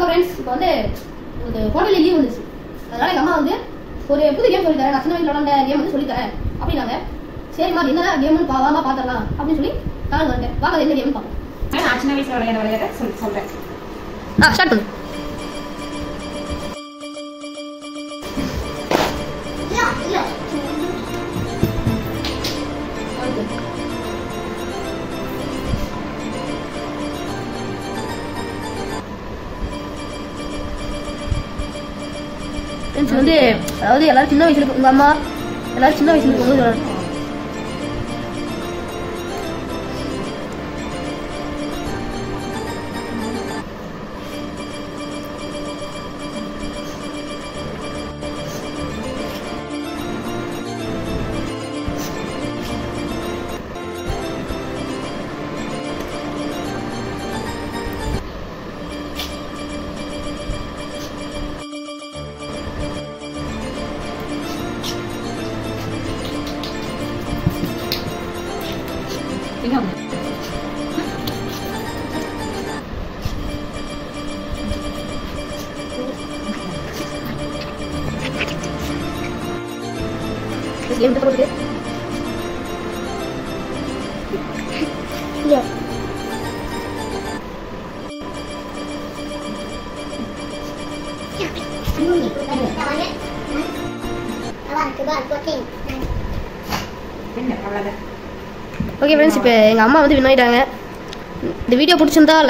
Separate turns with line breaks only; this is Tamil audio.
வணக்கம் ஃப்ரெண்ட்ஸ். இப்போ வந்து உங்களுக்கு கோடையில் லீவ் வந்துச்சு. அதனால எங்கள் அம்மா வந்து ஒரு புது கேம் சொல்லித்தரேன், நான் சின்ன வயசில் விளாண்ட கேம் வந்து சொல்லித்தரேன் அப்படின்னாங்க. சரிம்மா என்ன கேம்னு வாமா பார்த்துடலாம் அப்படின்னு சொல்லி நான் வந்தேன். வாங்க என்ன கேம்னு பார்ப்போம்.
நான் சின்ன வயசில் விளையாட சொல்கிறேன்.
ஸ்டார்ட் பண்ணு. வந்து அதாவது எல்லாரும் சின்ன வயசுல உங்க அம்மா எல்லாரும் சின்ன வயசுல இருக்கும்போது விளையாடுறோம். Game terus deh. Iya. Okay friends, இப்போ எங்கள் அம்மா வந்து வின் ஆயிட்டாங்க. இந்த வீடியோ பிடிச்சிருந்தா லைக்